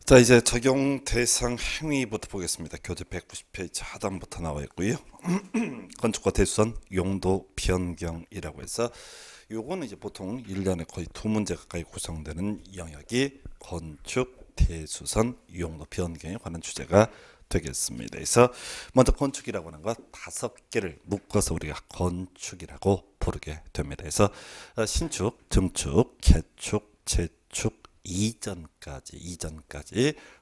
자, 이제 적용 대상 행위부터 보겠습니다. 교재 190페이지 하단부터 나와 있고요. 건축과 대수선 용도 변경이라고 해서 요거는 이제 보통 1년에 거의 2문제 가까이 구성되는 영역이 건축 대수선 용도 변경에 관한 주제가 되겠습니다. 그래서 먼저 건축이라고 하는 것 5개를 묶어서 우리가 건축이라고 부르게 됩니다. 그래서 신축, 증축, 개축, 재축, 이전까지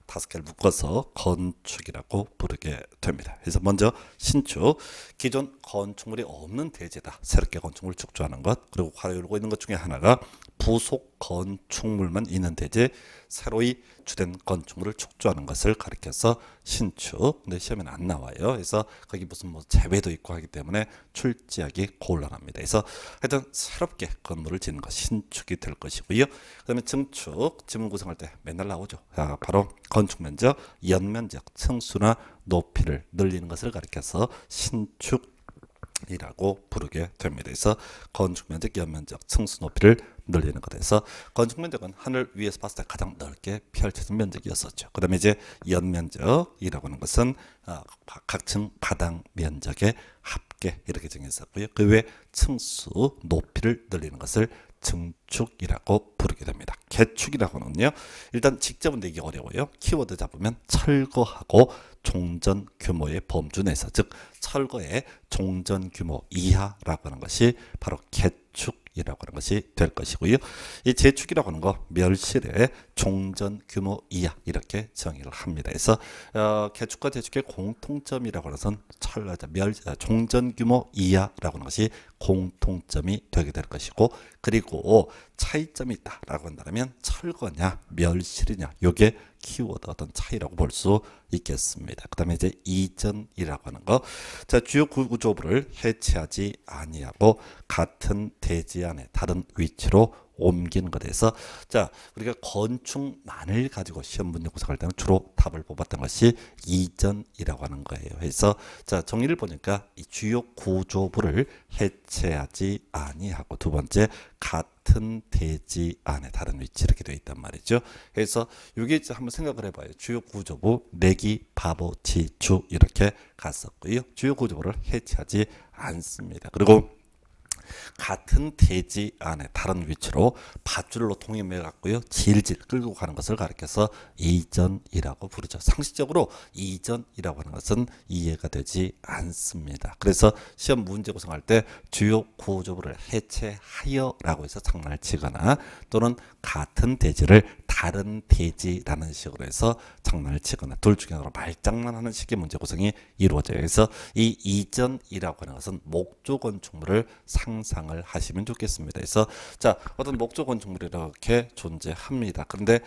5개를 묶어서 건축이라고 부르게 됩니다. 그래서 먼저 신축, 기존 건축물이 없는 대지다. 새롭게 건축물을 축조하는 것. 그리고 활용하고 있는 것 중에 하나가 부속 건축물만 있는 대지, 새로이 주된 건축물을 축조하는 것을 가리켜서 신축. 근데 시험에는 안 나와요. 그래서 거기 무슨 제외도 있고 하기 때문에 출제하기 곤란합니다. 그래서 하여튼 새롭게 건물을 짓는 것 신축이 될 것이고요. 그다음에 증축, 지문 구성할 때 맨날 나오죠. 바로 건축 면적, 연면적, 층수나 높이를 늘리는 것을 가리켜서 신축이라고 부르게 됩니다. 그래서 건축 면적, 연면적, 층수 높이를 늘리는 것에서 건축 면적은 하늘 위에서 봤을 때 가장 넓게 펼쳐진 면적이었었죠. 그다음에 이제 연면적이라고 하는 것은 각 층 바닥 면적의 합계 이렇게 정했었고요. 그 외에 층수 높이를 늘리는 것을 증축이라고 부르게 됩니다. 개축이라고는요, 일단 직접은 내기 어려워요. 키워드 잡으면 철거하고 종전 규모의 범주 내에서, 즉 철거의 종전 규모 이하라고 하는 것이 바로 개축이라고 하는 것이 될 것이고요. 이 재축이라고 하는 거 멸실의 종전 규모 이하 이렇게 정의를 합니다. 그래서 개축과 재축의 공통점이라고 해서는 종전 규모 이하라고 하는 것이 공통점이 되게 될 것이고, 그리고 차이점이 있다라고 한다면 철거냐 멸실이냐, 요게 키워드 어떤 차이라고 볼 수 있겠습니다. 그 다음에 이제 이전이라고 하는 거, 자, 주요 구조부를 해체하지 아니하고 같은 대지 안에 다른 위치로 옮기는 것에서, 자, 우리가 건축만을 가지고 시험 문제 구성할 때는 주로 답을 뽑았던 것이 이전이라고 하는 거예요. 그래서 자, 정의를 보니까 이 주요 구조부를 해체하지 아니하고, 두 번째 같은 대지 안에 다른 위치 이렇게 되어 있단 말이죠. 그래서 이게 이제 한번 생각을 해봐요. 주요 구조부 내기 바보 지주 이렇게 갔었고요. 주요 구조부를 해체하지 않습니다. 그리고 같은 대지 안에 다른 위치로 밧줄로 통임해 갖고요, 질질 끌고 가는 것을 가리켜서 이전이라고 부르죠. 상식적으로 이전이라고 하는 것은 이해가 되지 않습니다. 그래서 시험 문제 구성할 때 주요 구조부를 해체하여라고 해서 장난을 치거나, 또는 같은 대지를 다른 대지라는 식으로 해서 장난을 치거나, 둘 중에 하나로 말장난하는 식의 문제 구성이 이루어져요. 그래서 이 이전이라고 하는 것은 목조 건축물을 상상을 하시면 좋겠습니다. 그래서 자, 어떤 목조 건축물이 이렇게 존재합니다. 그런데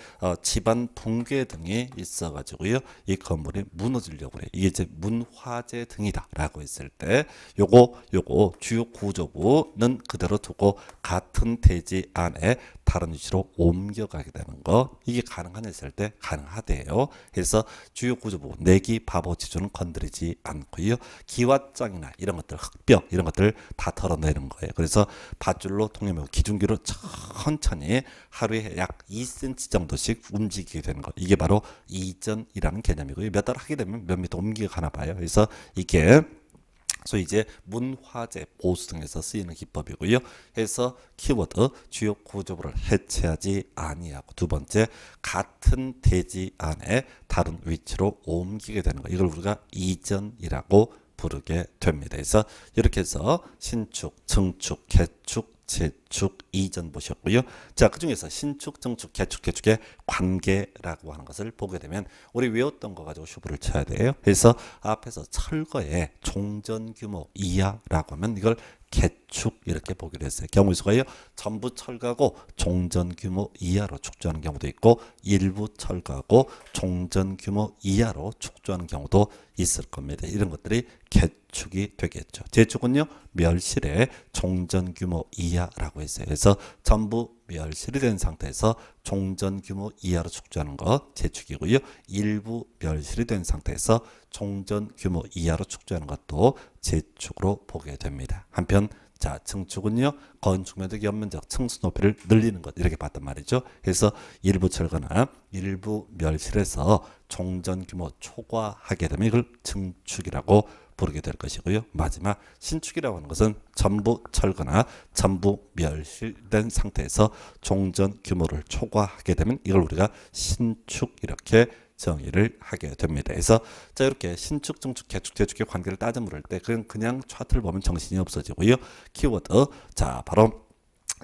집안 붕괴 등이 있어 가지고요, 이 건물이 무너지려고 그래요. 이게 이제 문화재 등이다라고 했을 때 요거 주요 구조부는 그대로 두고 같은 대지 안에 다른 위치로 옮겨가게 되는 거, 이게 가능하냐 했을 때 가능하대요. 그래서 주요 구조부 내기 바보 지주는 건드리지 않고요, 기와장이나 이런 것들, 흙벽 이런 것들 다 털어내는 거예요. 그래서 밧줄로 통임하고 기준기로 천천히 하루에 약 2cm 정도씩 움직이게 되는 거, 이게 바로 이전이라는 개념이고요. 몇 달 하게 되면 몇 미터 옮겨가나 봐요. 그래서 이게 소위 이제 문화재 보수 등에서 쓰이는 기법이고요. 해서 키워드 주요 구조부를 해체하지 아니하고, 두 번째 같은 대지 안에 다른 위치로 옮기게 되는 거, 이걸 우리가 이전이라고 부르게 됩니다. 그래서 이렇게 해서 신축, 증축, 개축, 재축, 이전 보셨고요. 자, 그 중에서 신축, 증축, 개축, 개축의 관계라고 하는 것을 보게 되면 우리 외웠던 거 가지고 슈브를 쳐야 돼요. 그래서 앞에서 철거의 종전 규모 이하라고 하면 이걸 개축 이렇게 보기로 했어요. 경우 수가요, 전부 철거하고 종전 규모 이하로 축조하는 경우도 있고, 일부 철거하고 종전 규모 이하로 축조하는 경우도 있을 겁니다. 이런 것들이 개축이 되겠죠. 재축은요, 멸실의 종전 규모 이하라고 했어요. 그래서 전부 멸실이 된 상태에서 종전 규모 이하로 축조하는 것 재축이고요, 일부 멸실이 된 상태에서 종전 규모 이하로 축조하는 것도 재축으로 보게 됩니다. 한편 자, 증축은요, 건축 면적, 연면적, 층수 높이를 늘리는 것 이렇게 봤단 말이죠. 그래서 일부 철거나 일부 멸실에서 종전 규모 초과하게 되면 이걸 증축이라고 부르게 될 것이고요. 마지막 신축이라고 하는 것은 전부 철거나 전부 멸실된 상태에서 종전 규모를 초과하게 되면 이걸 우리가 신축 이렇게 정의를 하게 됩니다. 그래서 자, 이렇게 신축, 증축, 개축, 재축의 관계를 따져 물을 때 그냥 차트를 보면 정신이 없어지고요. 키워드, 자, 바로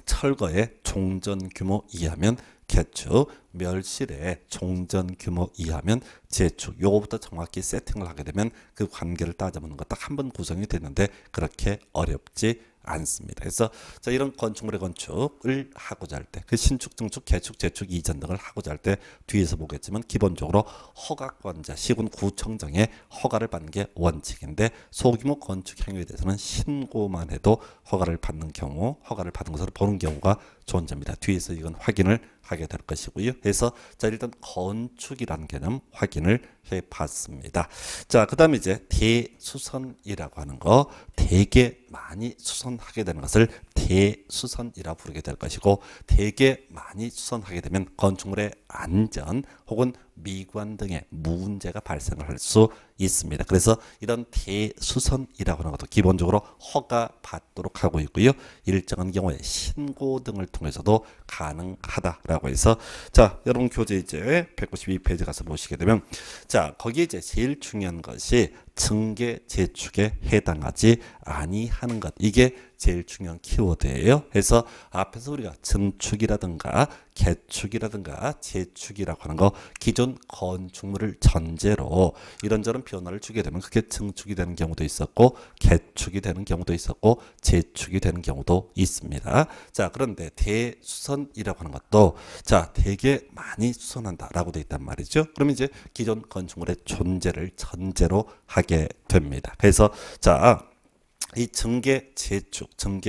철거의 종전 규모 이하면 개축, 멸실의 종전 규모 이하면 재축, 요거부터 정확히 세팅을 하게 되면 그 관계를 따져보는 것 딱 한 번 구성이 되는데 그렇게 어렵지 않습니다. 그래서 자, 이런 건축물의 건축을 하고자 할 때 그 신축, 증축, 개축, 재축 이전 등을 하고자 할 때 뒤에서 보겠지만 기본적으로 허가권자, 시군 구청장의 허가를 받는 게 원칙인데 소규모 건축 행위에 대해서는 신고만 해도 허가를 받는 경우, 허가를 받은 것으로 보는 경우가 존재합니다. 뒤에서 이건 확인을 하게 될 것이고요. 그래서 자, 일단 건축이라는 개념 확인을 해 봤습니다. 자, 그다음에 이제 대수선이라고 하는 거, 되게 많이 수선하게 되는 것을 대수선이라 부르게 될 것이고, 되게 많이 수선하게 되면 건축물의 안전 혹은 미관 등의 문제가 발생을 할 수 있습니다. 그래서 이런 대수선이라고 하는 것도 기본적으로 허가 받도록 하고 있고요. 일정한 경우에 신고 등을 통해서도 가능하다라고 해서 자, 여러분 교재 이제 192페이지 가서 보시게 되면 자, 거기에 이제 제일 중요한 것이 증계 재축에 해당하지 아니하는 것, 이게 제일 중요한 키워드예요. 그래서 앞에서 우리가 증축이라든가 개축이라든가 재축이라고 하는 거 기존 건축물을 전제로 이런저런 변화를 주게 되면 그게 증축이 되는 경우도 있었고 개축이 되는 경우도 있었고 재축이 되는 경우도 있습니다. 자, 그런데 대수선이라고 하는 것도 자, 되게 많이 수선한다라고 되어 있단 말이죠. 그러면 이제 기존 건축물의 존재를 전제로 하게 됩니다. 그래서 자, 이 증계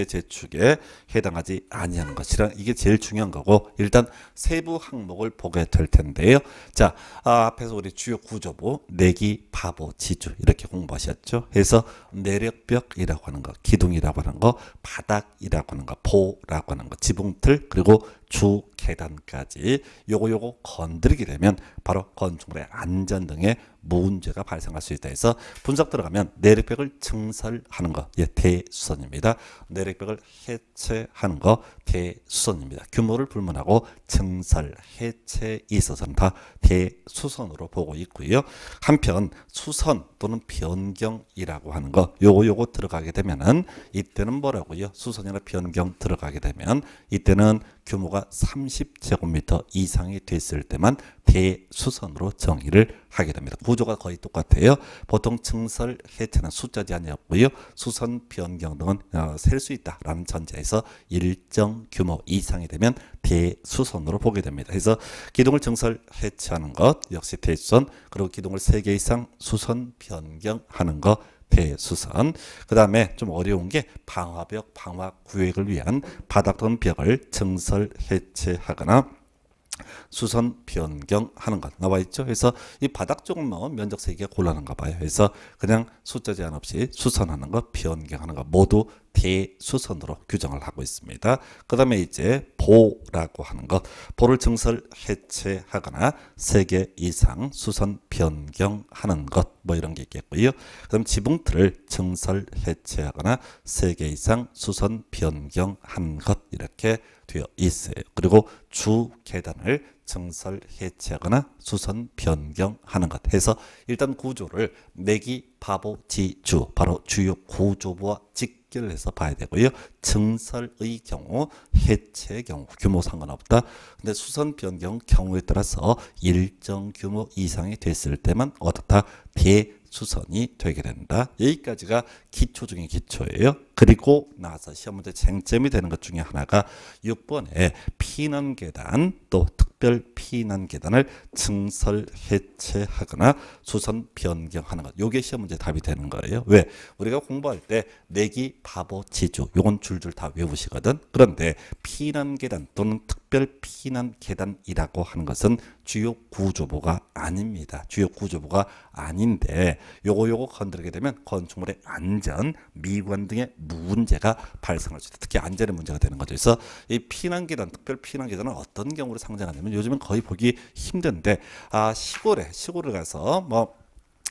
재축에 해당하지 아니하는 것이라 이게 제일 중요한 거고, 일단 세부 항목을 보게 될 텐데요. 자, 앞에서 우리 주요 구조부 내기, 바보, 지주 이렇게 공부하셨죠. 그래서 내력벽이라고 하는 거, 기둥이라고 하는 거, 바닥이라고 하는 거, 보라고 하는 거, 지붕틀, 그리고 주 계단까지 요거 건드리게 되면 바로 건축물의 안전 등의 문제가 발생할 수 있다 해서 분석 들어가면 내력벽을 증설하는 거, 예, 대수선입니다. 내력벽을 해체하는 거 대수선입니다. 규모를 불문하고 증설, 해체에 있어서는 다 대수선으로 보고 있고요. 한편 수선 또는 변경이라고 하는 거 요거 들어가게 되면은 이때는 뭐라고요? 수선이나 변경 들어가게 되면 이때는 규모가 30제곱미터 이상이 됐을 때만 대수선으로 정의를 하게 됩니다. 구조가 거의 똑같아요. 보통 증설, 해체는 숫자 제한이었고요. 수선, 변경 등은 셀 수 있다라는 전제에서 일정 규모 이상이 되면 대수선으로 보게 됩니다. 그래서 기둥을 증설, 해체하는 것 역시 대수선, 그리고 기둥을 3개 이상 수선, 변경하는 것 대수선. 그 다음에 좀 어려운 게 방화벽, 방화구획을 위한 바닥 또는 벽을 증설, 해체하거나 수선 변경하는 것 나와 있죠. 그래서 이 바닥 쪽은 뭐 면적 세기가 곤란한가 봐요. 그래서 그냥 숫자 제한 없이 수선하는 것, 변경하는 것 모두 대수선으로 규정을 하고 있습니다. 그 다음에 이제 보라고 하는 것, 보를 증설, 해체하거나 3개 이상 수선 변경하는 것 뭐 이런 게 있겠고요. 그다음 지붕틀을 증설, 해체하거나 3개 이상 수선 변경하는 것 이렇게 되어 있어요. 그리고 주 계단을 증설, 해체하거나 수선 변경하는 것 해서 일단 구조를 내기, 바보, 지주 바로 주요 구조부와 직결해서 봐야 되고요. 증설의 경우, 해체의 경우 규모 상관없다. 근데 수선 변경 경우에 따라서 일정 규모 이상이 됐을 때만 어떻다? 대수선이 되게 된다. 여기까지가 기초 중에 기초예요. 그리고 나서 시험 문제 쟁점이 되는 것 중에 하나가 6번에 피난 계단 또 특별 피난 계단을 증설, 해체하거나 수선 변경하는 것. 요게 시험 문제 답이 되는 거예요. 왜? 우리가 공부할 때 내기, 바보, 지주 요건 줄줄 다 외우시거든. 그런데 피난 계단 또는 특별 특별 피난 계단이라고 하는 것은 주요 구조부가 아닙니다. 주요 구조부가 아닌데 요거 건드리게 되면 건축물의 안전, 미관 등의 문제가 발생할 수 있다. 특히 안전의 문제가 되는 거죠. 그래서 이 피난 계단, 특별 피난 계단은 어떤 경우로 상징하냐면 요즘은 거의 보기 힘든데 시골을 가서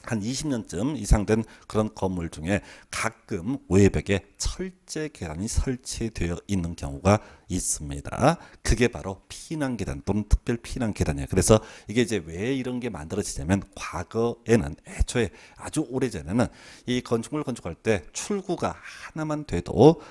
한 20년쯤 이상 된 그런 건물 중에 가끔 외벽에 철제 계단이 설치되어 있는 경우가 있습니다. 그게 바로 피난 계단 또는 특별 피난 계단이에요. 그래서 이게 이제 왜 이런 게 만들어지냐면 과거에는 애초에 아주 오래전에는 이 건축물 건축할 때 출구가 하나만 돼도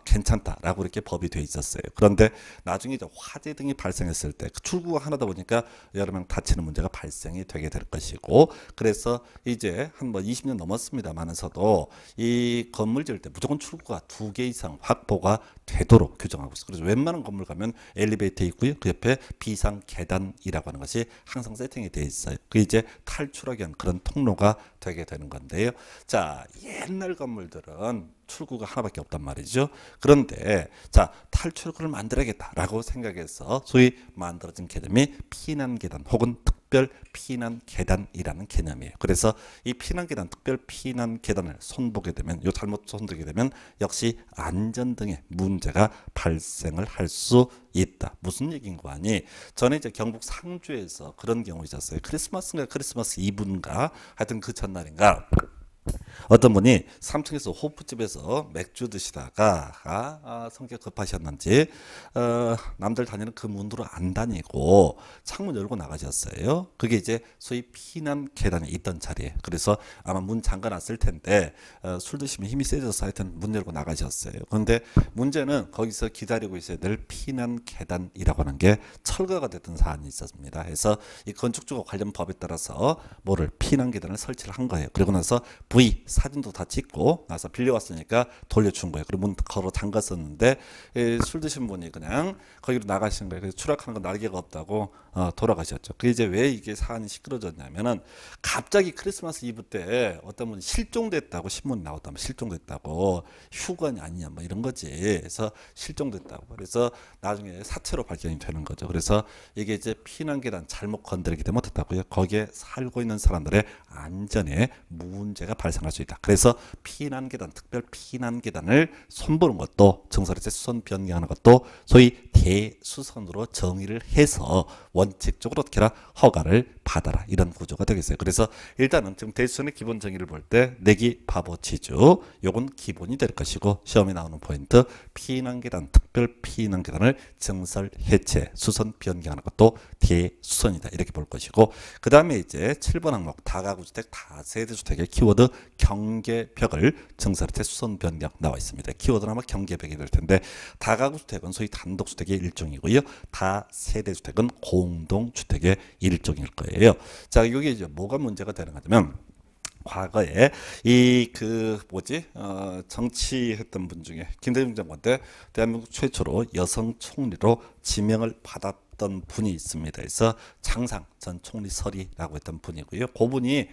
괜찮다라고 이렇게 법이 돼 있었어요. 그런데 나중에 이제 화재 등이 발생했을 때 그 출구가 하나다 보니까 여러 명 다치는 문제가 발생이 되게 될 것이고 그래서 이제 한 20년 넘었습니다만서도 이 건물 지을 때 무조건 출구가 2개 이상 확보가 되도록 규정하고 있어요. 그래서 웬만한 건물 가면 엘리베이터 있고요. 그 옆에 비상 계단이라고 하는 것이 항상 세팅이 되어 있어요. 그 이제 탈출하기 위한 그런 통로가 되게 되는 건데요. 자, 옛날 건물들은 출구가 하나밖에 없단 말이죠. 그런데 자, 탈출구를 만들어야겠다라고 생각해서 소위 만들어진 개념이 피난 계단 혹은 특별 피난 계단이라는 개념이에요. 그래서 이 피난 계단, 특별 피난 계단을 손보게 되면 잘못 손들게 되면 역시 안전 등의 문제가 발생을 할 수 있다. 무슨 얘기인 거 아니? 전에 이제 경북 상주에서 그런 경우 있었어요. 크리스마스 이브인가 하여튼 그 전날인가 어떤 분이 3층에서 호프집에서 맥주 드시다가 성격 급하셨는지 남들 다니는 그 문으로 안 다니고 창문 열고 나가셨어요. 그게 이제 소위 피난 계단이 있던 자리에. 그래서 아마 문 잠가놨을 텐데 술 드시면 힘이 세져서 하여튼 문 열고 나가셨어요. 그런데 문제는 거기서 기다리고 있어야 될 피난 계단이라고 하는 게 철거가 됐던 사안이 있었습니다. 그래서 이 건축주가 관련 법에 따라서 뭐를 피난 계단을 설치를 한 거예요. 그리고 나서 사진도 다 찍고 나서 빌려왔으니까 돌려준 거예요. 그리고 문 걸어 잠갔었는데 술 드신 분이 그냥 거기로 나가신 거예요. 그래서 추락하는 건 날개가 없다고 돌아가셨죠. 그 이제 왜 이게 사안이 시끄러졌냐면은 갑자기 크리스마스 이브 때 어떤 분이 실종됐다고 신문이 나왔다면 실종됐다고 휴관이 아니냐 뭐 이런 거지. 그래서 실종됐다고. 그래서 나중에 사체로 발견이 되는 거죠. 그래서 이게 이제 피난 계단 잘못 건드리기 때문에 못했다고요. 거기에 살고 있는 사람들의 안전에 문제가 발생할 수 있다. 그래서 피난 계단, 특별 피난 계단을 손보는 것도 증설에서 수선 변경하는 것도 소위 대수선으로 정의를 해서 원칙적으로 어떻게 해라 허가를 받아라 이런 구조가 되겠어요. 그래서 일단은 지금 대수선의 기본 정의를 볼 때 내기 바보 지주 요건 기본이 될 것이고 시험에 나오는 포인트 피난 계단, 특별 피난 계단을 증설 해체 수선 변경하는 것도 대수선이다 이렇게 볼 것이고 그 다음에 이제 7번 항목 다가구주택 다세대주택의 키워드 경계벽을 증설해체 수선 변경 나와 있습니다. 키워드는 아마 경계벽이 될 텐데 다가구주택은 소위 단독주택의 일종이고요. 다세대주택은 공동주택의 일종일 거예요. 자, 여기 이제 뭐가 문제가 되는 거냐면 과거에 정치했던 분 중에 김대중 장관 때 대한민국 최초로 여성 총리로 지명을 받았던 분이 있습니다. 그래서 장상 전 총리설이라고 했던 분이고요. 그분이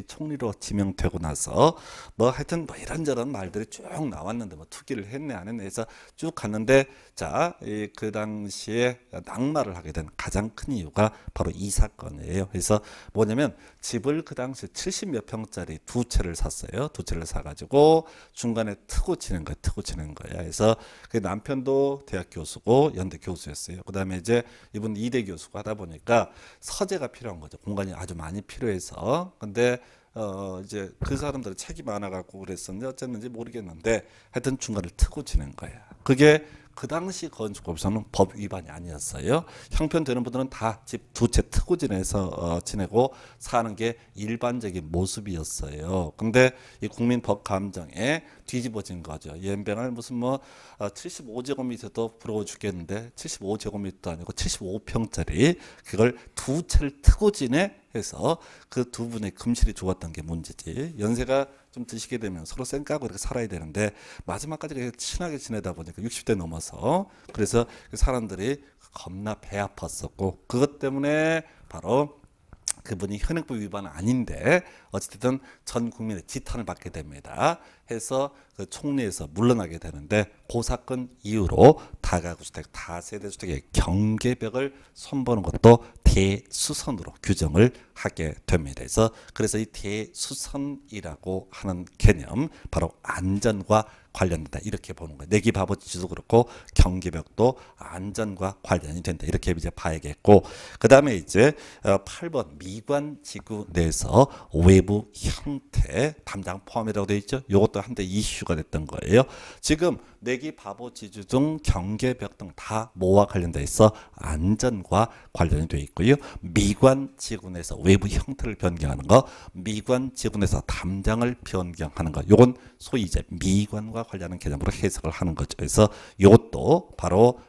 총리로 지명되고 나서 하여튼 이런저런 말들이 쭉 나왔는데 투기를 했네 안 했네 해서 쭉 갔는데 자, 그 당시에 낙마를 하게 된 가장 큰 이유가 바로 이 사건이에요. 그래서 뭐냐면 집을 그 당시 70몇 평짜리 2채를 샀어요. 2채를 사가지고 중간에 트고 치는 거야. 그래서 그 남편도 대학 교수고 연대 교수였어요. 그 다음에 이제 이분 이대 교수고 하다 보니까 서재가 필요한 거죠. 공간이 아주 많이 필요해서. 근데 이제 그 사람들이 책이 많아갖고 그랬었는데 어쨌는지 모르겠는데 하여튼 중간을 트고 지낸 거야. 그게 그 당시 건축법에서는 법 위반이 아니었어요. 형편 되는 분들은 다 집 2채 트고 지내고 사는 게 일반적인 모습이었어요. 근데 이 국민 법 감정에 뒤집어진 거죠. 연병을 무슨 75제곱미터도 부러워 죽겠는데 75제곱미터도 아니고 75평짜리 그걸 2채를 트고 지내 해서 그 두 분의 금실이 좋았던 게 문제지. 연세가 좀 드시게 되면 서로 쌩까고 이렇게 살아야 되는데 마지막까지 친하게 지내다 보니까 60대 넘어서 그래서 그 사람들이 겁나 배 아팠었고 그것 때문에 바로 그분이 현행법 위반은 아닌데 어쨌든 전 국민의 지탄을 받게 됩니다. 해서 그 총리에서 물러나게 되는데 그 사건 이후로 다가구주택, 다세대주택의 경계벽을 손보는 것도 대수선으로 규정을 하게 됩니다. 그래서 이 대수선이라고 하는 개념 바로 안전과 관련된다 이렇게 보는 거예요. 내기 바보지도 그렇고 경계벽도 안전과 관련이 된다 이렇게 이제 봐야겠고, 그 다음에 이제 8번 미관지구 내에서 외부 형태 담장 포함이라고 되어 있죠. 이것도 한때 이슈가 됐던 거예요. 지금 내기 바보지주 등 경계벽 등 다 뭐와 관련돼 있어? 안전과 관련이 되어 있고요. 미관지구 내에서 외부 형태를 변경하는 거, 미관지구 내에서 담장을 변경하는 거, 요건 소위 이제 미관과 관련한 개념으로 해석을 하는 거죠. 그래서 이것도 바로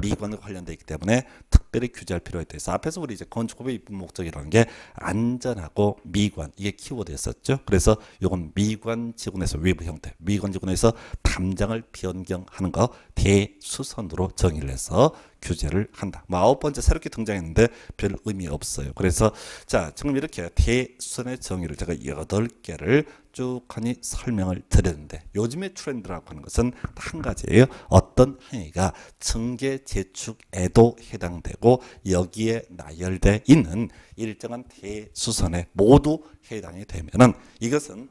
미관과 관련되어 있기 때문에 특별히 규제할 필요가 있다. 앞에서 우리 이제 건축법의 입법 목적이라는 게 안전하고 미관 이게 키워드였었죠. 그래서 이건 미관 지구내에서 외부 형태, 미관 지구내에서 담장을 변경하는 거 대수선으로 정의를 해서 규제를 한다. 뭐 9번째 새롭게 등장했는데 별 의미 없어요. 그래서 자 지금 이렇게 대수선의 정의를 제가 8개를 쭉 하니 설명을 드렸는데 요즘의 트렌드라고 하는 것은 한 가지예요. 어떤 행위가 증계 재축에도 해당되고 여기에 나열되어 있는 일정한 대수선에 모두 해당이 되면은 이것은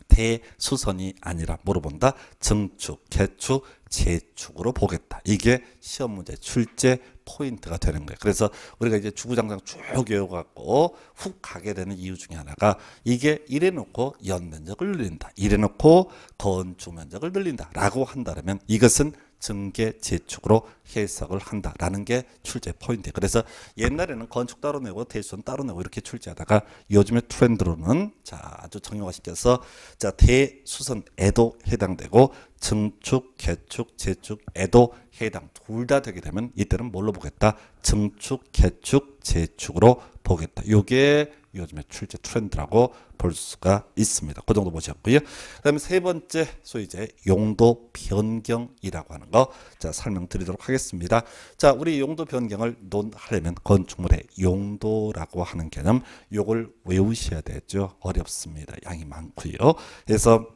대수선이 아니라 뭐로 본다? 증축, 개축, 재축으로 보겠다. 이게 시험 문제 출제 포인트가 되는 거예요. 그래서 우리가 이제 주구장창 쭉 외워갖고 훅 가게 되는 이유 중에 하나가 이게 이래놓고 연면적을 늘린다, 이래놓고 건축 면적을 늘린다 라고 한다면 이것은 증계 재축으로 해석을 한다라는 게 출제 포인트. 그래서 옛날에는 건축 따로 내고 대수선 따로 내고 이렇게 출제하다가 요즘의 트렌드로는 자 아주 정형화시켜서 자 대수선에도 해당되고 증축, 개축, 재축에도 해당 둘 다 되게 되면 이때는 뭘로 보겠다? 증축, 개축, 재축으로 보겠다. 이게 요즘에 출제 트렌드라고 볼 수가 있습니다. 그 정도 보셨고요. 그다음에 세 번째 소위 이제 용도 변경이라고 하는 거 자 설명드리도록 하겠습니다. 자 우리 용도 변경을 논하려면 건축물의 용도라고 하는 개념 요걸 외우셔야 되죠. 어렵습니다. 양이 많고요. 그래서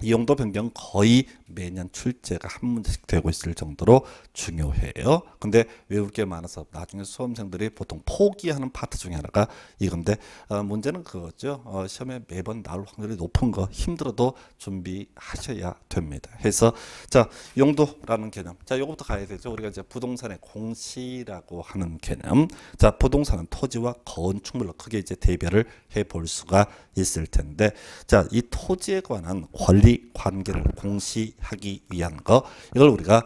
이 용도 변경 거의 매년 출제가 한 문제씩 되고 있을 정도로 중요해요. 근데 외울 게 많아서 나중에 수험생들이 보통 포기하는 파트 중에 하나가 이건데 문제는 그거죠. 시험에 매번 나올 확률이 높은 거 힘들어도 준비하셔야 됩니다. 해서 자 용도라는 개념 자 요거부터 가야 되죠. 우리가 이제 부동산의 공시라고 하는 개념 자 부동산은 토지와 건축물로 크게 이제 대별을 해 볼 수가 있을 텐데 자 이 토지에 관한 권리 관계를 공시하기 위한 거 이걸 우리가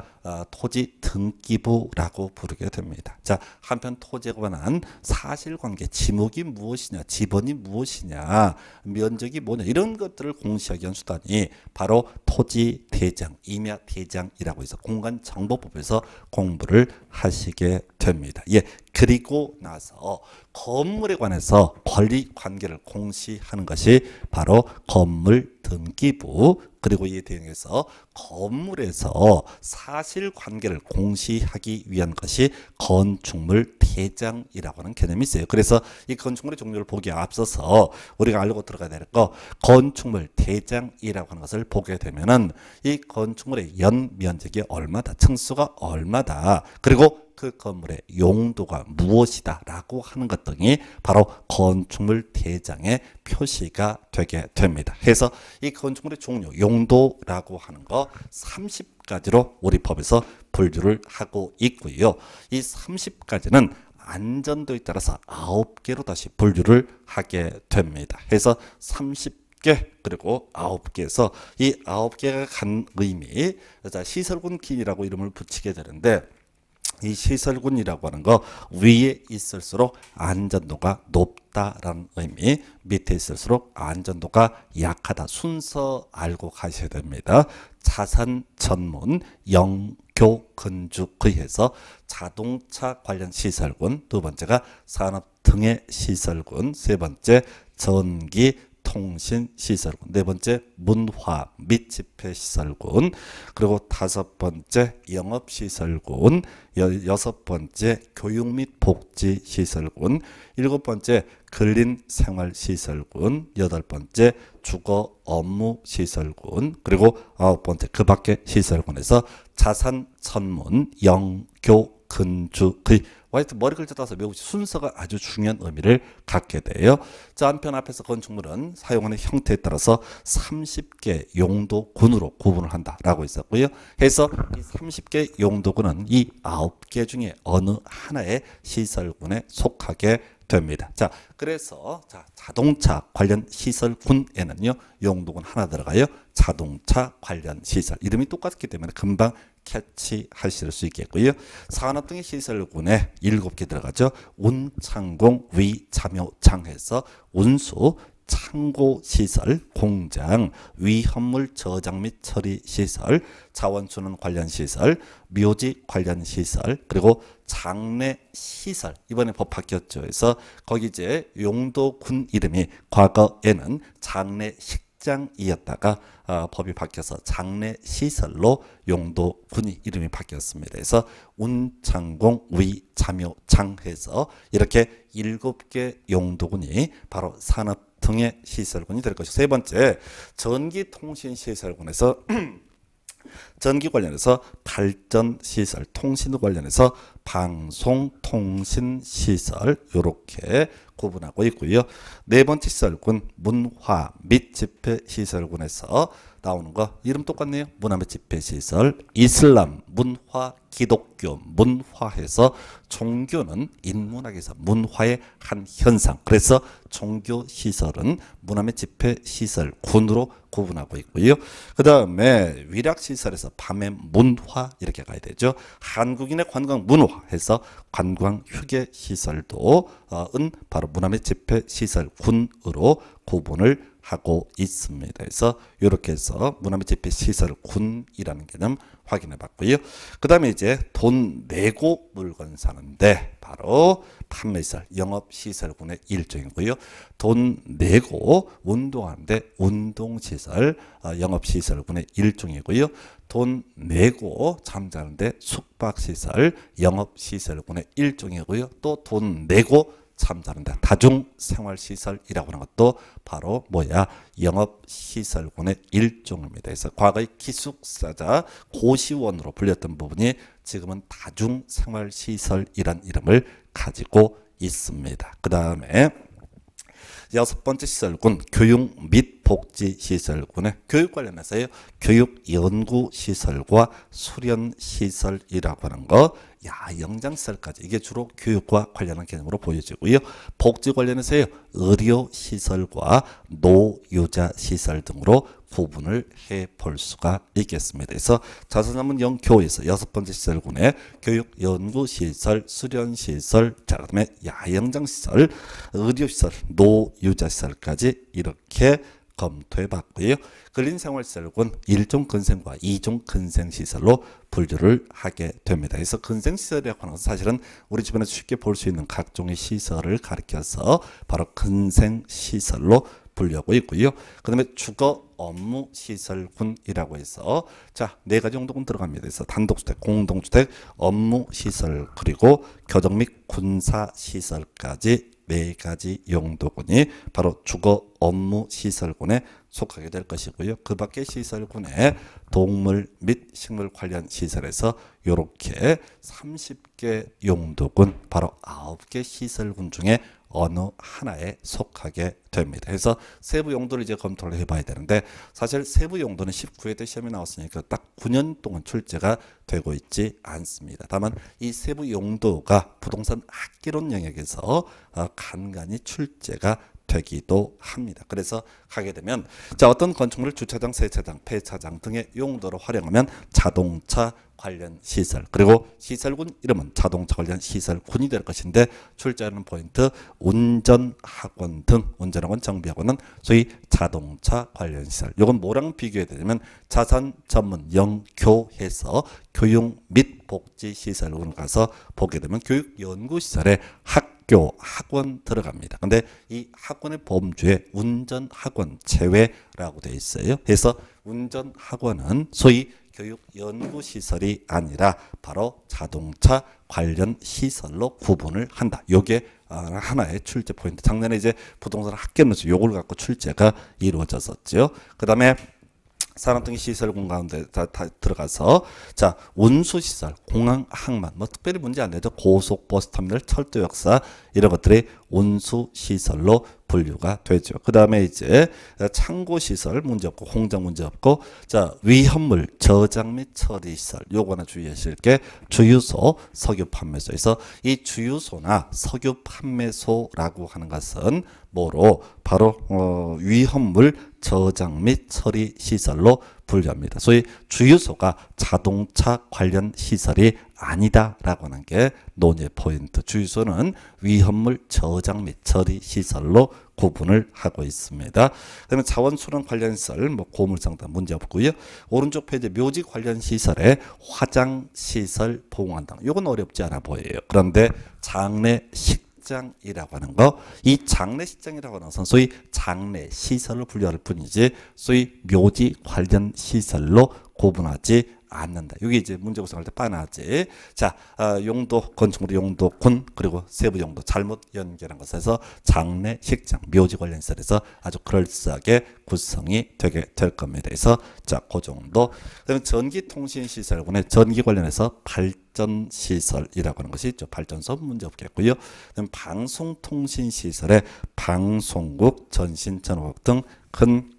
토지 등기부라고 부르게 됩니다. 자 한편 토지에 관한 사실관계 지목이 무엇이냐 지번이 무엇이냐 면적이 뭐냐 이런 것들을 공시하기 위한 수단이 바로 토지대장 임야대장이라고 해서 공간정보법에서 공부를 하시게 됩니다. 예, 그리고 나서 건물에 관해서 권리관계를 공시하는 것이 바로 건물등기부 그리고 이에 대응해서 건물에서 사실관계를 공시하기 위한 것이 건축물 대장이라고 하는 개념이 있어요. 그래서 이 건축물의 종류를 보기에 앞서서 우리가 알고 들어가야 될 거 건축물 대장이라고 하는 것을 보게 되면은 이 건축물의 연면적이 얼마다 층수가 얼마다 그리고 그 건물의 용도가 무엇이다 라고 하는 것 등이 바로 건축물 대장에 표시가 되게 됩니다. 그래서 이 건축물의 종류 용도라고 하는 거 30가지로 우리 법에서 분류를 하고 있고요. 이 30가지는 안전도에 따라서 9개로 다시 분류를 하게 됩니다. 그래서 30개 그리고 9개에서 이 9개가 간 의미 자 시설군기라고 이름을 붙이게 되는데 이 시설군이라고 하는 거 위에 있을수록 안전도가 높다라는 의미 밑에 있을수록 안전도가 약하다 순서 알고 가셔야 됩니다. 자산 전문 영교 건축에 해서 자동차 관련 시설군 두 번째가 산업 등의 시설군 세 번째 전기 전기통신시설군, 네 번째 문화 및 집회시설군, 그리고 다섯 번째 영업시설군, 여섯 번째 교육 및 복지시설군, 일곱 번째 근린생활시설군, 여덟 번째 주거 업무시설군, 그리고 아홉 번째 그 밖의 시설군에서 자산 전문 영교 근주 의 화이트 머리 글자 따서 외우시 순서가 아주 중요한 의미를 갖게 돼요. 자, 한편 앞에서 건축물은 사용하는 형태에 따라서 30개 용도군으로 구분을 한다라고 있었고요. 해서 이 30개 용도군은 이 9개 중에 어느 하나의 시설군에 속하게 됩니다. 자, 그래서 자동차 관련 시설군에는요 용도군 하나 들어가요. 자동차 관련 시설, 이름이 똑같기 때문에 금방 캐치하실 수 있겠고요. 산업 등의 시설군에 7개 들어가죠. 운창공 위참여장해서 운수, 창고시설, 공장, 위험물 저장 및 처리시설, 자원순환 관련시설, 묘지 관련시설, 그리고 장례시설, 이번에 법 바뀌었죠. 그래서 거기 이제 용도군 이름이 과거에는 장례식장이었다가 법이 바뀌어서 장례시설로 용도군이 이름이 바뀌었습니다. 그래서 운창공 위참여장해서 이렇게 7개 용도군이 바로 산업 등의 시설군이 될 것이고, 세 번째 전기통신시설군에서 전기 관련해서 발전시설, 통신 관련해서 방송통신시설 이렇게 구분하고 있고요. 네 번째 시설군 문화 및 집회시설군에서 나오는 거 이름 똑같네요. 문화 및 집회시설, 이슬람, 문화, 기독교, 문화해서 종교는 인문학에서 문화의 한 현상, 그래서 종교시설은 문화 및 집회시설군으로 구분하고 있고요. 그 다음에 위락시설에서 밤의 문화 이렇게 가야 되죠. 한국인의 관광 문화해서 관광 휴게시설도 바로 문화 및 집회시설군으로 구분을 하고 있습니다. 그래서 이렇게 해서 문화 및 집회시설군이라는 개념 확인해 봤고요. 그 다음에 이제 돈 내고 물건 사는데 바로 판매시설, 영업시설군의 일종이고요. 돈 내고 운동하는데 운동시설, 영업시설군의 일종이고요. 돈 내고 잠자는데 숙박시설, 영업시설군의 일종이고요. 또 돈 내고 잠자는데 다중생활시설이라고 하는 것도 바로 뭐야? 영업시설군의 일종입니다. 그래서 과거의 기숙사자 고시원으로 불렸던 부분이 지금은 다중생활시설이란 이름을 가지고 있습니다. 그 다음에 여섯 번째 시설군 교육 및 복지시설군의 교육 관련해서요. 교육연구시설과 수련시설이라고 하는 거, 야영장시설까지 이게 주로 교육과 관련한 개념으로 보여지고요. 복지 관련해서요. 의료시설과 노유자시설 등으로 구분을 해볼 수가 있겠습니다. 그래서 자선전문 영교에서 여섯 번째 시설군에 교육연구시설, 수련시설, 자 그다음에 야영장시설, 의료시설, 노유자시설까지 이렇게 검토해 봤고요. 근린생활시설군 1종 근생과 2종 근생시설로 분류를 하게 됩니다. 그래서 근생시설이라고 하는 것은 사실은 우리 주변에서 쉽게 볼 수 있는 각종의 시설을 가리켜서 바로 근생시설로 분류하고 있고요. 그 다음에 주거 업무시설군이라고 해서 자, 네 가지 용도군 들어갑니다. 그래서 단독주택, 공동주택, 업무시설, 그리고 교정 및 군사시설까지 네 가지 용도군이 바로 주거 업무시설군에 속하게 될 것이고요. 그 밖의 시설군에 동물 및 식물 관련 시설에서 이렇게 30개 용도군, 바로 9개 시설군 중에 어느 하나에 속하게 됩니다. 그래서 세부 용도를 이제 검토를 해봐야 되는데, 사실 세부 용도는 19회 때 시험에 나왔으니까 딱 9년 동안 출제가 되고 있지 않습니다. 다만 이 세부 용도가 부동산 학개론 영역에서 간간히 출제가 되기도 합니다. 그래서 가게 되면 자, 어떤 건축물을 주차장, 세차장, 폐차장 등의 용도로 활용하면 자동차 관련 시설, 그리고 시설군 이름은 자동차 관련 시설군이 될 것인데, 출제하는 포인트 운전학원 등, 운전학원, 정비학원은 소위 자동차 관련 시설. 이건 뭐랑 비교해야 되냐면 자산 전문 영교해서 교육 및 복지 시설군 가서 보게 되면 교육 연구 시설의 학교, 학원 들어갑니다. 근데 이 학원의 범주에 운전학원 제외라고 되어 있어요. 그래서 운전학원은 소위 교육연구시설이 아니라 바로 자동차 관련 시설로 구분을 한다. 요게 하나의 출제 포인트. 작년에 이제 부동산 학계론에서 요걸 갖고 출제가 이루어졌었죠. 그 다음에 산업등기 시설군 가운데 다 들어가서 자 운수시설, 공항, 항만 뭐 특별히 문제 안 되죠. 고속버스터미널, 철도역사 이런 것들이 운수시설로 분류가 되죠. 그 다음에 이제 창고시설 문제 없고 공장 문제 없고 자 위험물 저장 및 처리시설 요거는 주의하실 게 주유소, 석유 판매소에서 이 주유소나 석유 판매소라고 하는 것은 뭐로 바로 위험물 저장 및 처리 시설로 분류합니다. 소위 주유소가 자동차 관련 시설이 아니다라고 하는 게 논의 포인트. 주유소는 위험물 저장 및 처리 시설로 구분을 하고 있습니다. 그다음에 자원순환 관련 시설, 뭐 고물상담 문제 없고요. 오른쪽 페이지 묘지 관련 시설에 화장 시설 보호한다. 이건 어렵지 않아 보여요. 그런데 장례식장이라고 하는 거, 이 장례식장이라고 하는 것은 소위 장례시설로 분류할 뿐이지 소위 묘지 관련 시설로 구분하지 않는다. 여기 이제 문제 구성할 때 빠나지. 자, 용도, 건축물 용도군, 그리고 세부 용도 잘못 연결한 것에서 장례식장, 묘지 관련 시설에서 아주 그럴싸하게 구성이 되게 될 겁니다. 그래서 자, 그 정도. 그다음에 전기통신시설군의 전기 관련해서 발전시설이라고 하는 것이 있죠. 발전소 문제 없겠고요. 그다음 방송통신시설에 방송국, 전신, 전화국 등 큰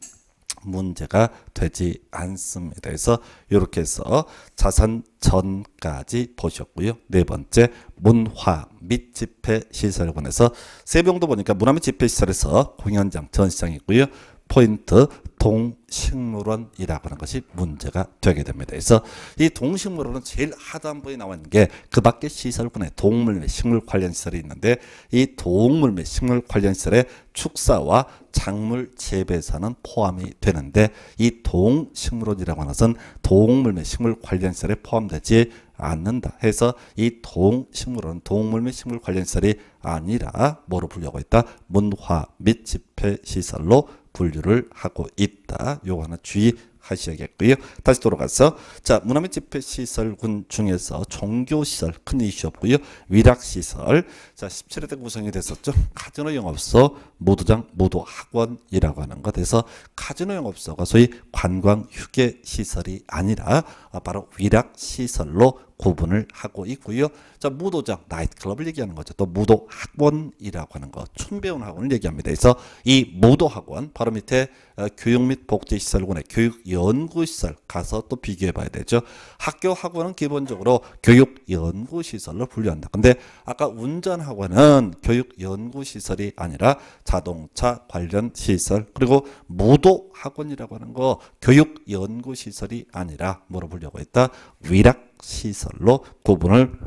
문제가 되지 않습니다. 그래서 이렇게 해서 자산 전까지 보셨고요. 네 번째 문화 및 집회 시설관에서 세부용도 보니까 문화 및 집회 시설에서 공연장, 전시장이 있고요. 포인트 동식물원이라고 하는 것이 문제가 되게 됩니다. 그래서 이 동식물원은 제일 하단부에 나와 있는 게 그 밖에 시설군에 동물 및 식물 관련 시설이 있는데 이 동물 및 식물 관련 시설에 축사와 작물 재배사는 포함이 되는데 이 동식물원이라고 하는 것은 동물 및 식물 관련 시설에 포함되지 않는다 해서 이 동식물원은 동물 및 식물 관련 시설이 아니라 뭐로 분류하고 있다? 문화 및 집회 시설로 분류를 하고 있다. 요거 하나 주의하셔야겠고요. 다시 돌아가서 자 문화 및 집회 시설군 중에서 종교시설 큰 이슈 없고요. 위락시설 자 17회 때 구성이 됐었죠. 카지노 영업소, 무도장, 무도학원이라고 하는 것. 그래서 카지노 영업소가 소위 관광 휴게 시설이 아니라 바로 위락시설로 구분을 하고 있고요. 자, 무도장, 나이트클럽을 얘기하는 거죠. 또 무도학원이라고 하는 거, 춤배우는 학원을 얘기합니다. 그래서 이 무도학원 바로 밑에 교육 및 복지시설군의 교육연구시설 가서 또 비교해 봐야 되죠. 학교 학원은 기본적으로 교육연구시설로 분류한다. 근데 아까 운전학원은 교육연구시설이 아니라 자동차 관련 시설, 그리고 무도학원이라고 하는 거 교육연구시설이 아니라 뭐로 분류하고 있다? 위락 시설로 구분을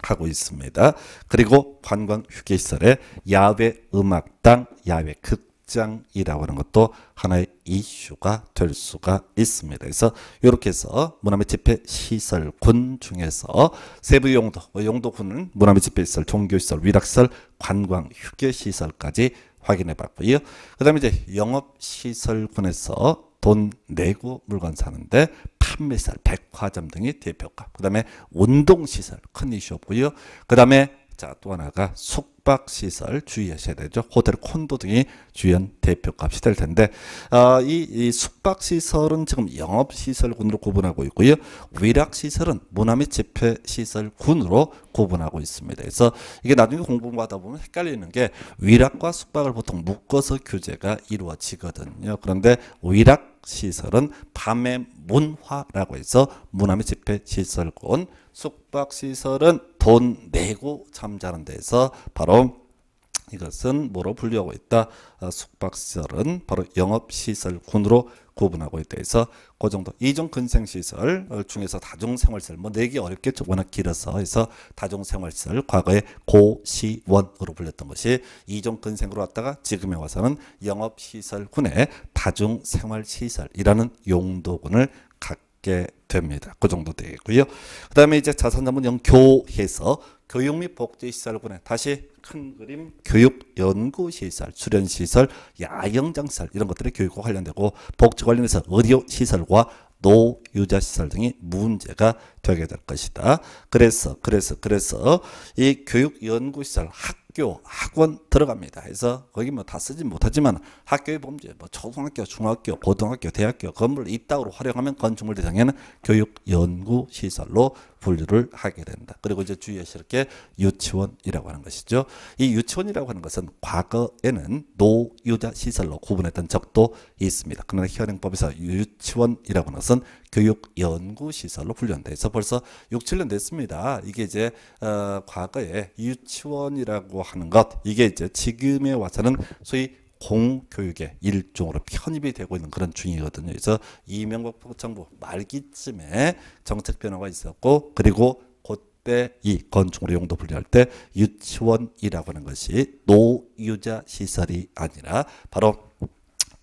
하고 있습니다. 그리고 관광 휴게시설에 야외 음악당, 야외 극장이라고 하는 것도 하나의 이슈가 될 수가 있습니다. 그래서 이렇게 해서 문화 및 집회 시설군 중에서 세부 용도, 용도군은 문화 및 집회 시설, 종교시설, 위락시설, 관광 휴게시설까지 확인해 봤고요. 그 다음에 이제 영업시설군에서 돈 내고 물건 사는데 판매시설, 백화점 등이 대표값. 그 다음에 운동시설 큰 이슈 없고요. 그 다음에 자, 또 하나가 숙박시설 주의하셔야 되죠. 호텔, 콘도 등이 주연 대표값이 될 텐데 이 숙박시설은 지금 영업시설군으로 구분하고 있고요. 위락시설은 문화 및 집회시설군으로 구분하고 있습니다. 그래서 이게 나중에 공부하다 보면 헷갈리는 게 위락과 숙박을 보통 묶어서 규제가 이루어지거든요. 그런데 위락 시설은 밤의 문화라고 해서 문화 및 집회 시설군, 숙박시설은 돈 내고 잠자는 데서 바로 이것은 뭐로 분류하고 있다? 숙박시설은 바로 영업시설군으로 구분하고 있다 해서 그 정도. 이종 근생시설 중에서 다중생활시설 뭐 내기 어렵겠죠. 워낙 길어서 해서 다중생활시설 과거에 고시원으로 불렸던 것이 이종 근생으로 왔다가 지금에 와서는 영업시설군의 다중생활시설이라는 용도군을 갖게 하게 됩니다. 그 정도 되고요. 그 다음에 이제 자산자본 연교해서 교육 및 복지시설군에 다시 큰 그림 교육연구시설, 수련시설, 야영장시설 이런 것들이 교육과 관련되고 복지 관련해서 의료시설과 노유자시설 등이 문제가 되게 될 것이다. 그래서 이 교육연구시설 학교, 학원 들어갑니다. 그래서 거기 뭐 다 쓰진 못하지만 학교의 범죄, 뭐 초등학교, 중학교, 고등학교, 대학교 건물을 이따구로 활용하면 건축물 대상에는 교육연구시설로 분류를 하게 된다. 그리고 이제 주의하실 게 유치원이라고 하는 것이죠. 이 유치원이라고 하는 것은 과거에는 노유자 시설로 구분했던 적도 있습니다. 그러나 현행법에서 유치원이라고 하는 것은 교육연구시설로 분류한다. 해서 벌써 6, 7년 됐습니다. 이게 이제 과거에 유치원이라고 하는 것, 이게 이제 지금에 와서는 소위 공교육의 일종으로 편입이 되고 있는 그런 중이거든요. 그래서 이명박 정부 말기쯤에 정책 변화가 있었고, 그리고 그때 이 건축물의 용도 분류할 때 유치원이라고 하는 것이 노유자 시설이 아니라 바로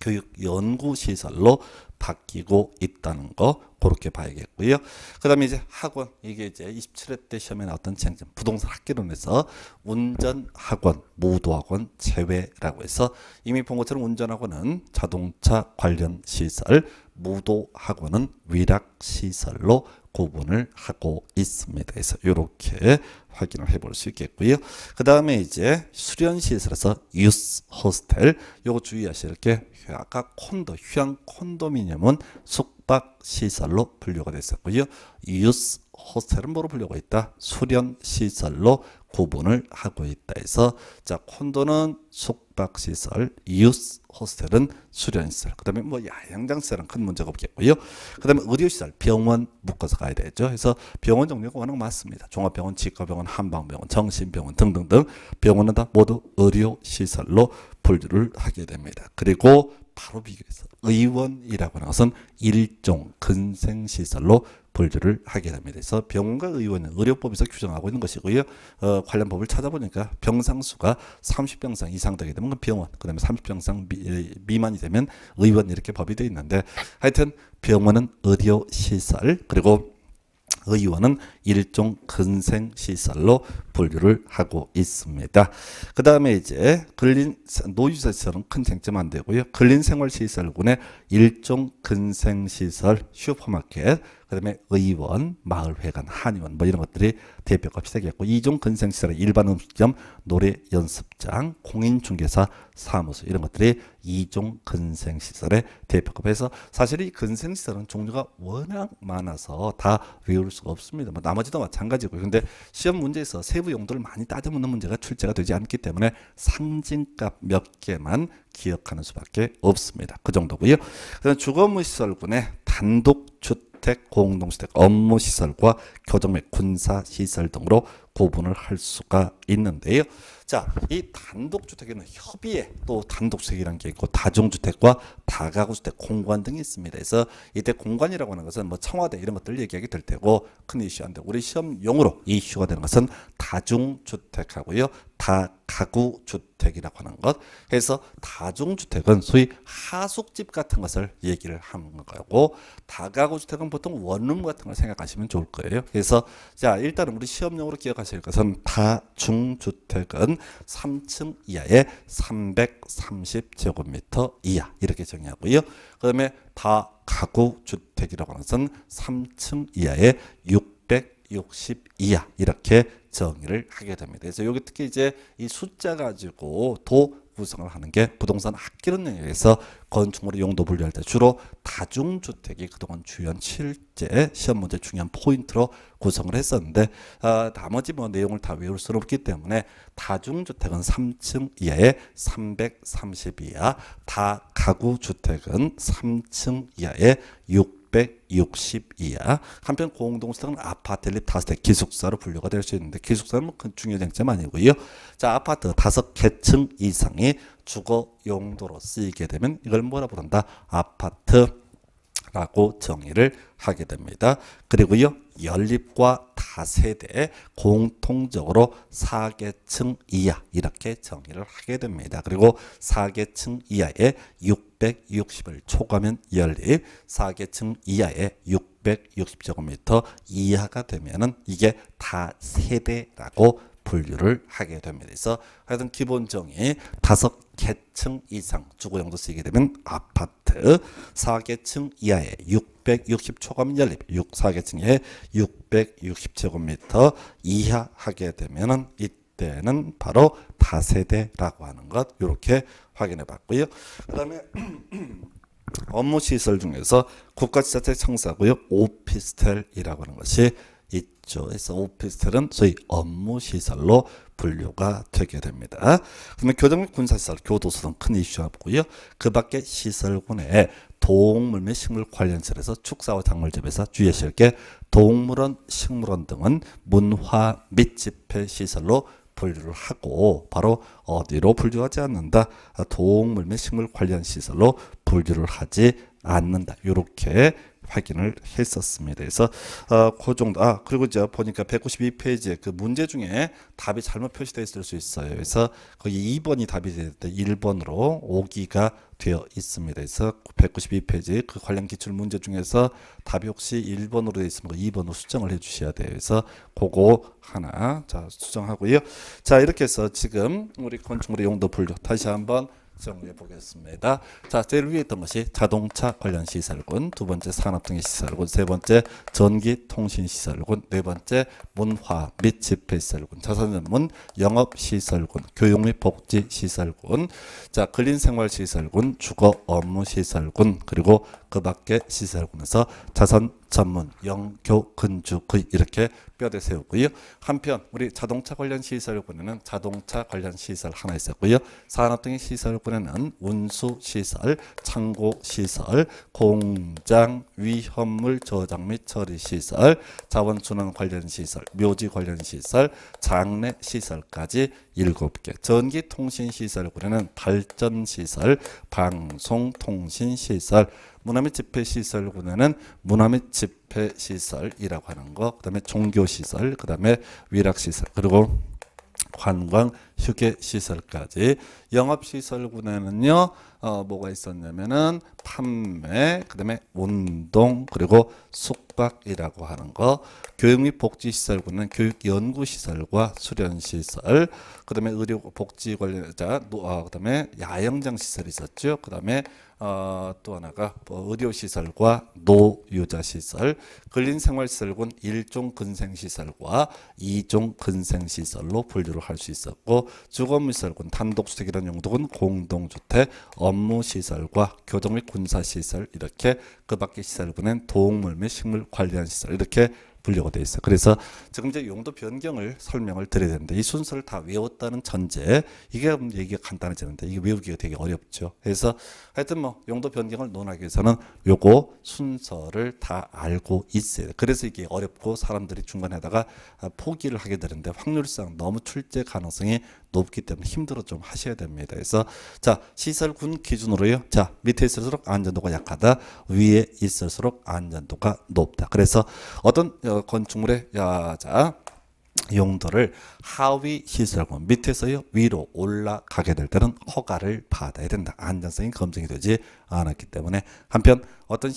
교육연구시설로 바뀌고 있다는 거 그렇게 봐야겠고요. 그 다음에 이제 학원, 이게 이제 27회 때 시험에 나왔던 쟁점, 부동산 학개론에서 운전학원, 무도학원 제외라고 해서 이미 본 것처럼 운전학원은 자동차 관련 시설, 무도학원은 위락시설로 구분을 하고 있습니다. 그래서 이렇게 확인을 해볼 수 있겠고요. 그 다음에 이제 수련시설에서 유스 호스텔, 요거 주의하실 게 아까 콘도, 휴양 콘도미니엄은 숙박시설로 분류가 됐었고요. 유스 호스텔은 뭐로 분류가 있다? 수련시설로 구분을 하고 있다 해서, 자, 콘도는 숙박시설, 유스 호스텔은 수련시설, 그 다음에 뭐 야영장시설은 큰 문제가 없겠고요. 그 다음에 의료시설, 병원 묶어서 가야 되죠. 그래서 병원 종류가 워낙 많습니다. 종합병원, 치과병원, 한방병원, 정신병원 등등등 병원은 다 모두 의료시설로 분류를 하게 됩니다. 그리고 바로 비교해서 의원이라고 하는 것은 일종 근생시설로 분류를 하게 됩니다. 그래서 병원과 의원은 의료법에서 규정하고 있는 것이고요. 관련 법을 찾아보니까 병상수가 30병상 이상 되게 되면 병원, 그 다음에 30병상 미만이 되면 의원 이렇게 법이 되어 있는데, 하여튼 병원은 의료시설, 그리고 의원은 일종 근생시설로 분류를 하고 있습니다. 그 다음에 이제 노유자시설은 큰 쟁점 안 되고요. 근린생활시설군의 일종 근생시설, 슈퍼마켓, 그 다음에 의원, 마을회관, 한의원 뭐 이런 것들이 대표값이 되겠고, 이종 근생시설은 일반 음식점, 노래 연습장, 공인중개사, 사무소 이런 것들이 이종 근생시설의 대표급에서, 사실 이 근생시설은 종류가 워낙 많아서 다 외울 수가 없습니다. 뭐 나머지도 마찬가지고요. 근데 시험 문제에서 세부 용도를 많이 따져묻는 문제가 출제가 되지 않기 때문에 상징값 몇 개만 기억하는 수밖에 없습니다. 그 정도고요. 그다음 주거무시설군의 단독주택, 공동주택, 업무시설과 교정 및 군사시설 등으로 구분을 할 수가 있는데요. 자, 이 단독주택에는 협의에 또 단독주택이라는 게 있고 다중주택과 다가구주택, 공관 등이 있습니다. 그래서 이때 공관이라고 하는 것은 뭐 청와대 이런 것들 얘기하게 될 테고 큰 이슈인데, 우리 시험용으로 이슈가 되는 것은 다중주택하고요, 다가구주택이라고 하는 것. 해서 다중주택은 소위 하숙집 같은 것을 얘기를 하는 거고, 다가구주택은 보통 원룸 같은 걸 생각하시면 좋을 거예요. 그래서 자, 일단은 우리 시험용으로 기억하실 것은 다중주택은 3층 이하의 330제곱미터 이하 이렇게 정의하고요. 그 다음에 다가구주택이라고 하는 것은 3층 이하의 660 이하 이렇게 정의를 하게 됩니다. 그래서 여기 특히 이제 이 숫자 가지고 도 구성을 하는 게 부동산 학개론 영역에서 건축물의 용도 분류할 때 주로 다중주택이 그동안 주연 실제 시험 문제 중요한 포인트로 구성을 했었는데, 나머지 뭐 내용을 다 외울 수는 없기 때문에 다중주택은 3층 이하의 330 이하, 다가구주택은 3층 이하의 660 이하, 한편 공동주택은 아파트 1, 5대 기숙사로 분류가 될 수 있는데, 기숙사는 뭐 큰 중요 쟁점 아니고요. 자, 아파트 5개층 이상이 주거 용도로 쓰이게 되면 이걸 뭐라 부른다? 아파트라고 정의를 하게 됩니다. 그리고요, 연립과 다세대 공통적으로 4개층 이하 이렇게 정의를 하게 됩니다. 그리고 4개층 이하의 660을 초과하면 연립, 4개층 이하의 600 660제곱미터 이하가 되면은 이게 다세대라고 분류를 하게 됩니다. 그래서 하여튼 기본 정의 5개층 이상 주거용도 쓰이게 되면 아파트, 4개층 이하의 660초감 연립, 4개층 이하의 660제곱미터 이하 하게 되면은 이때는 바로 다세대라고 하는 것 이렇게 확인해 봤고요. 그 다음에 업무 시설 중에서 국가지자체 청사고요. 오피스텔이라고 하는 것이 있죠. 그래서 오피스텔은 소위 업무 시설로 분류가 되게 됩니다. 그러면 교정 및 군사시설, 교도소 등 큰 이슈가 없고요. 그 밖에 시설군에 동물 및 식물 관련 시설에서 축사와 작물 재배사 주의하실 게 동물원, 식물원 등은 문화 및 집회 시설로 분류를 하고 바로 어디로 분류하지 않는다. 동물 및 식물 관련 시설로 분류를 하지 않는다. 이렇게 확인을 했었습니다. 그래서 그 정도. 그리고 이제 보니까 192페이지에 그 문제 중에 답이 잘못 표시되어 있을 수 있어요. 그래서 거기 2번이 답이 되는데 1번으로 오기가 되어 있습니다. 그래서 192페이지 그 관련 기출 문제 중에서 답이 혹시 1번으로 되어 있으면 2번으로 수정을 해 주셔야 돼요. 그래서 그거 하나 자 수정하고요. 자 이렇게 해서 지금 우리 건축물의 용도 분류 다시 한번 정리해 보겠습니다. 자, 제일 위에 있던 것이 자동차 관련 시설군, 두 번째 산업등의 시설군, 세 번째 전기 통신 시설군, 네 번째 문화 및 집회 시설군, 자산 전문 영업 시설군, 교육 및 복지 시설군, 자, 근린 생활 시설군, 주거 업무 시설군, 그리고 그 밖에 시설군에서 자산 전문 영교 근주 그 이렇게 뼈대 세우고요. 한편 우리 자동차 관련 시설군에는 자동차 관련 시설 하나 있었고요. 산업 등의 시설군에는 운수 시설, 창고 시설, 공장 위험물 저장 및 처리 시설, 자원순환 관련 시설, 묘지 관련 시설, 장례 시설까지 7개. 전기 통신 시설군에는 발전 시설, 방송 통신 시설, 문화 및 집회 시설군에는 문화 및 집회 시설이라고 하는 거, 그다음에 종교 시설, 그다음에 위락 시설, 그리고 관광 휴게 시설까지. 영업 시설군에는요 뭐가 있었냐면은 판매, 그다음에 운동, 그리고 숙박이라고 하는 거. 교육 및 복지 시설군은 교육 연구 시설과 수련 시설, 그다음에 의료 복지 관련자, 그다음에 야영장 시설이 있었죠. 그다음에 또 하나가 의료시설과 노유자시설, 근린생활시설군 1종 근생시설과 2종 근생시설로 분류를 할 수 있었고, 주거시설군 단독주택이라는 용도군 공동주택, 업무시설과 교정 및 군사시설, 이렇게 그 밖의 시설군은 동물 및 식물 관련 시설 이렇게 분류가 되어 있어요. 그래서 지금 이제 용도 변경을 설명을 드려야 되는데 이 순서를 다 외웠다는 전제, 이게 얘기가 간단해지는데 이게 외우기가 되게 어렵죠. 그래서 하여튼 뭐 용도 변경을 논하기 위해서는 요거 순서를 다 알고 있어요. 그래서 이게 어렵고 사람들이 중간에다가 포기를 하게 되는데 확률상 너무 출제 가능성이 높기 때문에 힘들어 좀 하셔야 됩니다. 그래서 자, 시설군 기준으로요. 자, 밑에 있을수록 안전도가 약하다, 위에 있을수록 안전도가 높다. 그래서 어떤 건축물의 자 용도를 하위 시설군 밑에서요 위로 올라가게 될 때는 허가를 받아야 된다. 안전성이 검증이 되지 않았기 때문에. 한편 어떤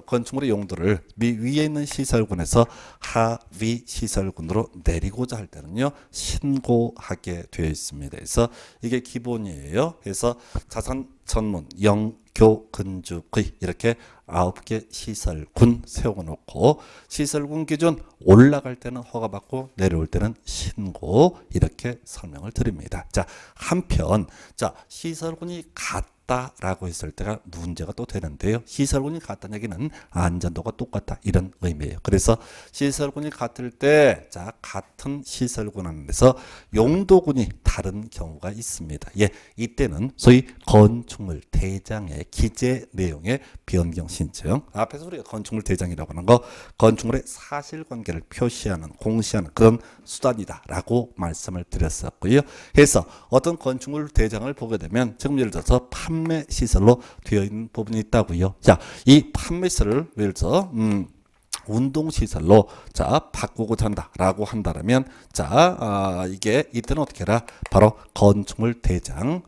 건축물의 용도를 위에 있는 시설군에서 하위 시설군으로 내리고자 할 때는요 신고하게 되어 있습니다. 그래서 이게 기본이에요. 그래서 자산 전문 영교 근주의 이렇게 9개 시설군 세워놓고, 시설군 기준 올라갈 때는 허가받고 내려올 때는 신고, 이렇게 설명을 드립니다. 자, 한편 자 시설군이 같다라고 했을 때가 문제가 또 되는데요. 시설군이 같다는 얘기는 안전도가 똑같다 이런 의미예요. 그래서 시설군이 같을 때 자 같은 시설군 안에서 용도군이 다른 경우가 있습니다. 예, 이때는 소위 건축물 대장의 기재 내용의 변경 신청. 앞에서 우리가 건축물 대장이라고 하는 거 건축물의 사실관계를 표시하는 공시하는 그런 수단이다라고 말씀을 드렸었고요. 그래서 어떤 건축물 대장을 보게 되면 지금 예를 들어서 판매 시설로 되어 있는 부분이 있다고요. 자, 이 판매 시설을 예를 들어서 운동시설로 자 바꾸고자 한다라고 한다면 자 이게 이때는 어떻게 해라, 바로 건축물 대장의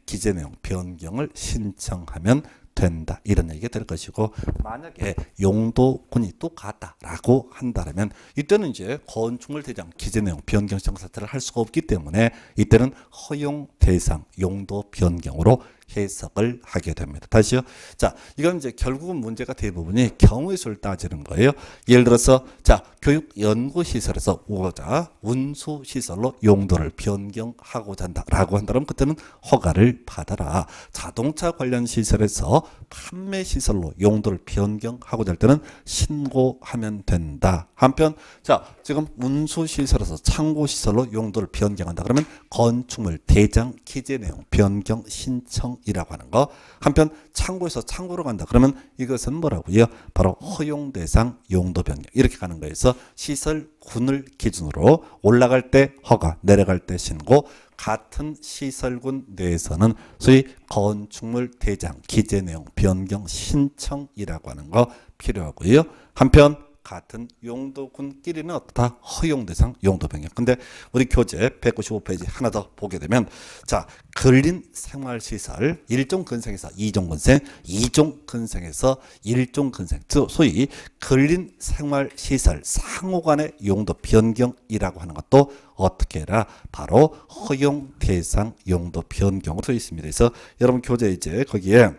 기재 내용 변경을 신청하면 된다 이런 얘기가 될 것이고, 만약에 용도군이 똑같다라고 한다면 이때는 이제 건축물 대장 기재 내용 변경 신청 사태를 할 수가 없기 때문에 이때는 허용 대상 용도 변경으로 해석을 하게 됩니다. 다시요. 자, 이건 이제 결국은 문제가 대부분이 경우의 수를 따지는 거예요. 예를 들어서 자, 교육 연구 시설에서 오자 운수 시설로 용도를 변경하고자 한다라고 한다면 그때는 허가를 받아라. 자동차 관련 시설에서 판매 시설로 용도를 변경하고자 할 때는 신고하면 된다. 한편 자, 지금 운수 시설에서 창고 시설로 용도를 변경한다. 그러면 건축물 대장 기재 내용 변경 신청 이라고 하는 거. 한편 창고에서 창고로 간다. 그러면 이것은 뭐라고요? 바로 허용 대상 용도 변경 이렇게 가는 거에서 시설군을 기준으로 올라갈 때 허가, 내려갈 때 신고. 같은 시설군 내에서는 소위 건축물 대장 기재 내용 변경 신청이라고 하는 거 필요하고요. 한편 같은 용도군끼리는 어떻다? 허용 대상 용도 변경. 근데 우리 교재 195페이지 하나 더 보게 되면 자, 근린 생활시설 1종 근생에서 2종 근생, 2종 근생에서 1종 근생, 소위 근린 생활시설 상호간의 용도 변경이라고 하는 것도 어떻게 해라? 바로 허용 대상 용도 변경으로 되어 있습니다. 그래서 여러분 교재 이제 거기에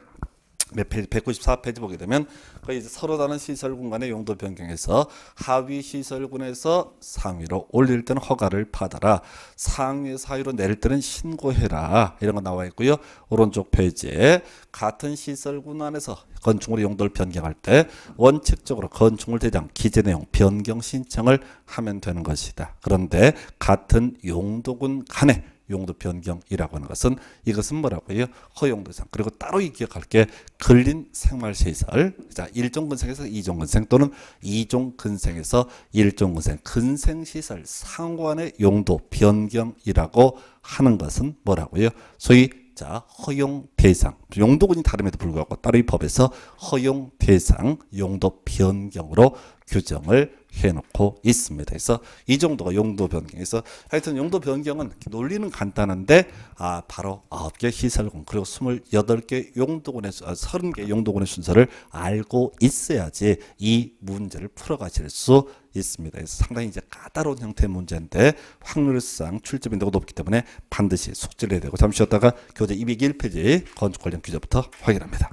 몇 페이지, 194페이지 보게 되면 거의 이제 서로 다른 시설군 간의 용도 변경에서 하위 시설군에서 상위로 올릴 때는 허가를 받아라. 상위에서 하위로 내릴 때는 신고해라. 이런 거 나와 있고요. 오른쪽 페이지에 같은 시설군 안에서 건축물 용도를 변경할 때 원칙적으로 건축물 대장 기재 내용 변경 신청을 하면 되는 것이다. 그런데 같은 용도군 간에 용도 변경이라고 하는 것은 이것은 뭐라고요? 허용 대상. 그리고 따로 기억할 게 근린 생활시설. 자, 1종 근생에서 2종 근생 또는 2종 근생에서 1종 근생. 근생시설 상관의 용도 변경이라고 하는 것은 뭐라고요? 소위 자, 허용 대상. 용도군이 다름에도 불구하고 따로 이 법에서 허용 대상 용도 변경으로 규정을 해놓고 있습니다. 그래서 이 정도가 용도 변경에서 하여튼 용도 변경은 논리는 간단한데 바로 9개 시설군 그리고 28개 용도군의 30개 용도군의 순서를 알고 있어야지 이 문제를 풀어가실 수 있습니다. 그래서 상당히 이제 까다로운 형태의 문제인데 확률상 출제 빈도가 높기 때문에 반드시 숙지를 해야 되고 잠시 쉬었다가 교재 201페이지 건축 관련 규제부터 확인합니다.